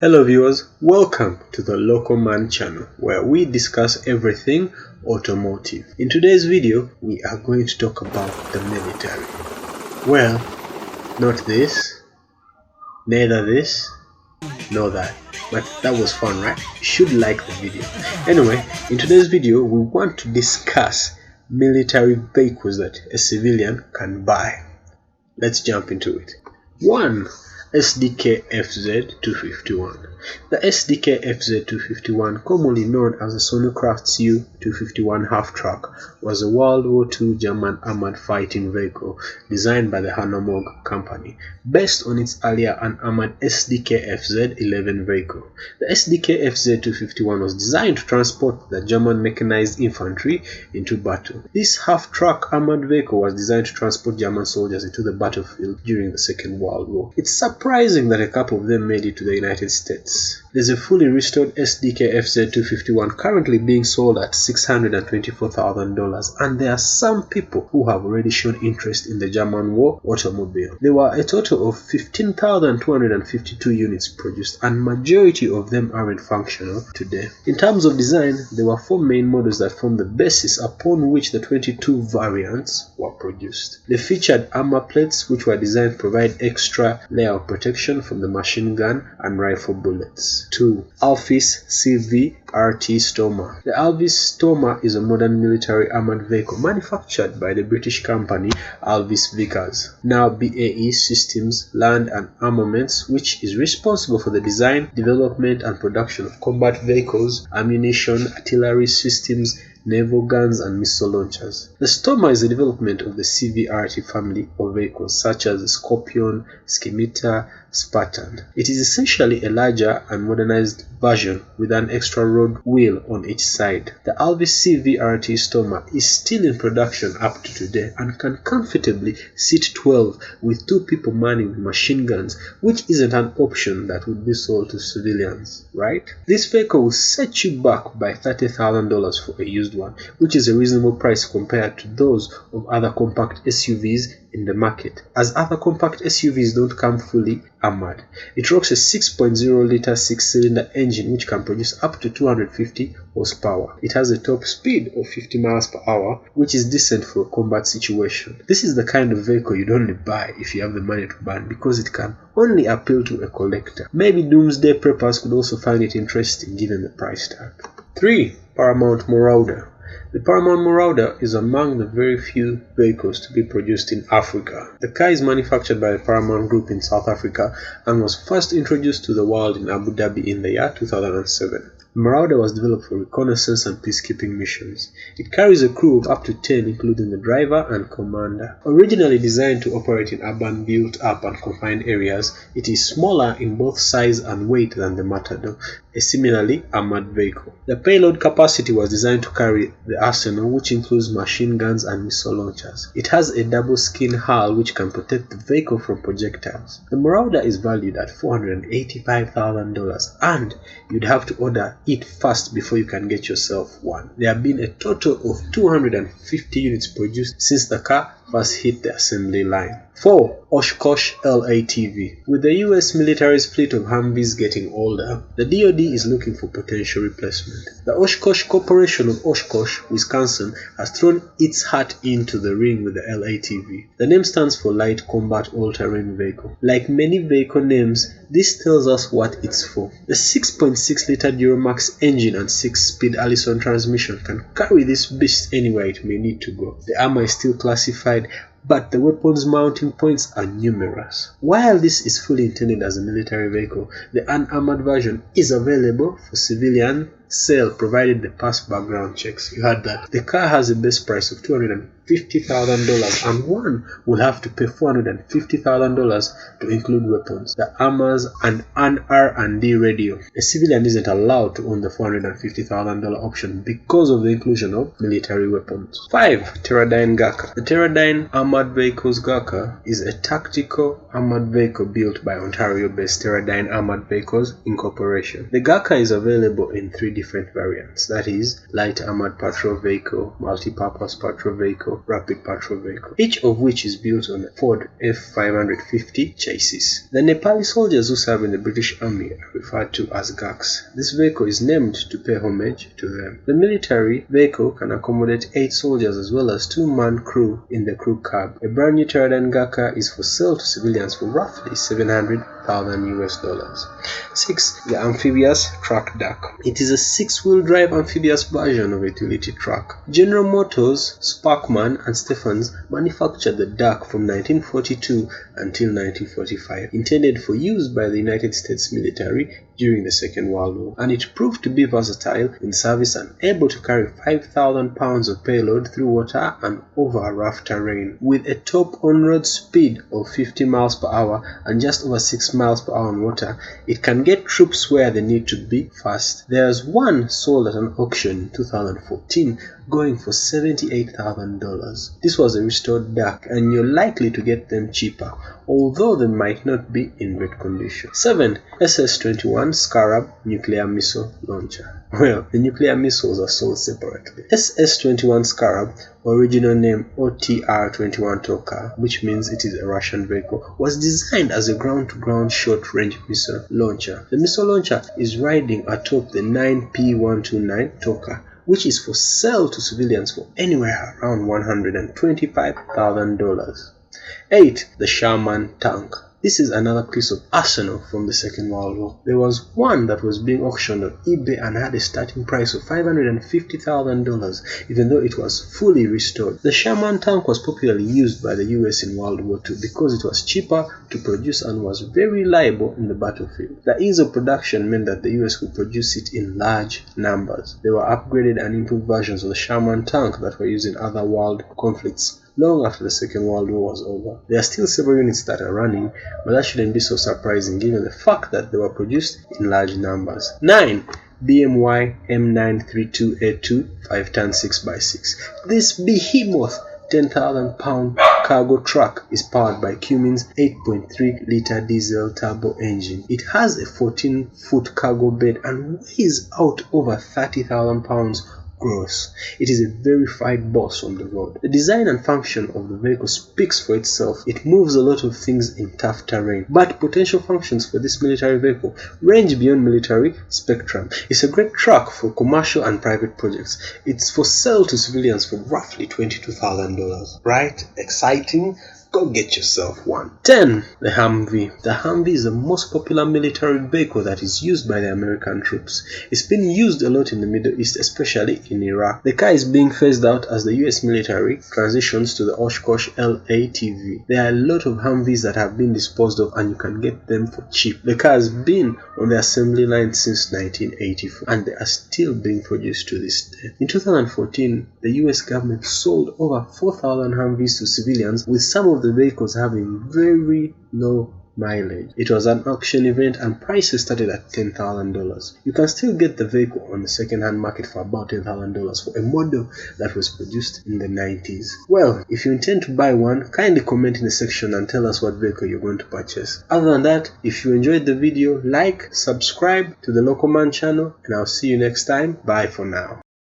Hello viewers, welcome to the Local Man channel where we discuss everything automotive. In today's video, we are going to talk about the military. Well, not this, neither this, nor that. But that was fun, right? You should like the video. Anyway, in today's video, we want to discuss military vehicles that a civilian can buy. Let's jump into it. 1. SDK FZ251. The SDK FZ251, commonly known as the Sonocraft's U-251 half-track, was a World War II German armored fighting vehicle designed by the Hanomag company, based on its earlier unarmored SDK FZ11 vehicle. The SDK FZ251 was designed to transport the German mechanized infantry into battle. This half-track armored vehicle was designed to transport German soldiers into the battlefield during the Second World War. It's surprising that a couple of them made it to the United States. There's a fully restored SDK FZ251 currently being sold at $624,000, and there are some people who have already shown interest in the German war automobile. There were a total of 15,252 units produced, and majority of them aren't functional today. In terms of design, there were 4 main models that form the basis upon which the 22 variants were produced. They featured armor plates which were designed to provide extra layer of protection from the machine gun and rifle bullets. 2. ALVIS CVRT Stoma. The ALVIS Stoma is a modern military armored vehicle manufactured by the British company ALVIS Vickers, now BAE Systems Land and Armaments, which is responsible for the design, development and production of combat vehicles, ammunition, artillery systems, naval guns and missile launchers. The Stoma is a development of the CVRT family of vehicles such as the Scorpion, Scimitar, Spartan. It is essentially a larger and modernized version with an extra road wheel on each side. The ALVIS CVRT Stoma is still in production up to today and can comfortably seat 12 with 2 people manning the machine guns, which isn't an option that would be sold to civilians, right? This vehicle will set you back by $30,000 for a used one, which is a reasonable price compared to those of other compact SUVs in the market, as other compact SUVs don't come fully armored. It rocks a 6.0-liter 6-cylinder engine which can produce up to 250 horsepower. It has a top speed of 50 miles per hour, which is decent for a combat situation. This is the kind of vehicle you'd only buy if you have the money to burn, because it can only appeal to a collector. Maybe doomsday preppers could also find it interesting given the price tag. 3. Paramount Maraude. The Paramount Maraude is among the very few vehicles to be produced in Africa. The car is manufactured by the Paramount Group in South Africa and was first introduced to the world in Abu Dhabi in the year 2007. The Maraude was developed for reconnaissance and peacekeeping missions. It carries a crew of up to 10, including the driver and commander. Originally designed to operate in urban, built-up and confined areas, it is smaller in both size and weight than the Matador, a similarly armored vehicle. The payload capacity was designed to carry the arsenal, which includes machine guns and missile launchers. It has a double-skin hull which can protect the vehicle from projectiles. The Maraude is valued at $485,000, and you'd have to order it fast before you can get yourself one. There have been a total of 250 units produced since the car first hit the assembly line. 4. Oshkosh L-ATV. With the US military's fleet of Humvees getting older, the DoD is looking for potential replacement. The Oshkosh Corporation of Oshkosh, Wisconsin, has thrown its hat into the ring with the L-ATV. The name stands for Light Combat All-Terrain Vehicle. Like many vehicle names, this tells us what it's for. The 6.6-liter Duramax engine and 6-speed Allison transmission can carry this beast anywhere it may need to go. The armor is still classified, but the weapons mounting points are numerous. While this is fully intended as a military vehicle, the unarmored version is available for civilian sale provided they pass background checks. You heard that. The car has a base price of $250,000 and one will have to pay $450,000 to include weapons, the armors and an R&D radio. A civilian isn't allowed to own the $450,000 option because of the inclusion of military weapons. 5. TERRADYNE GURKHA. The TERRADYNE Armored Vehicles GURKHA is a tactical armored vehicle built by Ontario-based TERRADYNE Armored Vehicles Incorporation. The GURKHA is available in 3 different variants, that is, light armored patrol vehicle, multi-purpose patrol vehicle, rapid patrol vehicle, each of which is built on a Ford F550 chassis. The Nepali soldiers who serve in the British Army are referred to as GURKHs. This vehicle is named to pay homage to them. The military vehicle can accommodate 8 soldiers as well as 2-man crew in the crew cab. A brand new TERRADYNE GURKHA is for sale to civilians for roughly $700,000. 6. The amphibious truck duck. It is a 6-wheel drive amphibious version of a utility truck. General Motors, Sparkman and Stephens manufactured the duck from 1942 until 1945, intended for use by the United States military during the Second World War, and it proved to be versatile in service and able to carry 5,000 pounds of payload through water and over rough terrain. With a top on-road speed of 50 miles per hour and just over 6 miles per hour on water, it can get troops where they need to be fast. There's one sold at an auction in 2014 going for $78,000. This was a restored duck, and you're likely to get them cheaper, although they might not be in great condition. 7. SS-21 SCARAB nuclear missile launcher. Well, the nuclear missiles are sold separately. SS-21 SCARAB, original name OTR-21 Toka, which means it is a Russian vehicle, was designed as a ground-to-ground short-range missile launcher. The missile launcher is riding atop the 9P129 Toka, which is for sale to civilians for anywhere around $125,000. 8. The SHERMAN tank. This is another piece of arsenal from the Second World War. There was one that was being auctioned on eBay and had a starting price of $550,000, even though it was fully restored. The SHERMAN tank was popularly used by the US in World War II because it was cheaper to produce and was very reliable in the battlefield. The ease of production meant that the US could produce it in large numbers. There were upgraded and improved versions of the SHERMAN tank that were used in other world conflicts long after the Second World War was over. There are still several units that are running, but that shouldn't be so surprising given the fact that they were produced in large numbers. 9. BMW M932A2 5-ton 6x6. This behemoth 10,000-pound cargo truck is powered by Cummins 8.3-liter diesel turbo engine. It has a 14-foot cargo bed and weighs out over 30,000 pounds gross. It is a verified boss on the road. The design and function of the vehicle speaks for itself. It moves a lot of things in tough terrain, but potential functions for this military vehicle range beyond military spectrum. It's a great truck for commercial and private projects. It's for sale to civilians for roughly $22,000. Right? Exciting? Go get yourself one. 10. The Humvee. The Humvee is the most popular military vehicle that is used by the American troops. It's been used a lot in the Middle East, especially in Iraq. The car is being phased out as the US military transitions to the Oshkosh L-ATV. There are a lot of Humvees that have been disposed of and you can get them for cheap. The car has been on the assembly line since 1984 and they are still being produced to this day. In 2014, the US government sold over 4,000 Humvees to civilians, with some of the vehicles having very low mileage. It was an auction event and prices started at $10,000. You can still get the vehicle on the second-hand market for about $10,000 for a model that was produced in the 90s. Well, if you intend to buy one, kindly comment in the section and tell us what vehicle you're going to purchase. Other than that, if you enjoyed the video, like, subscribe to the Local Man channel, and I'll see you next time. Bye for now.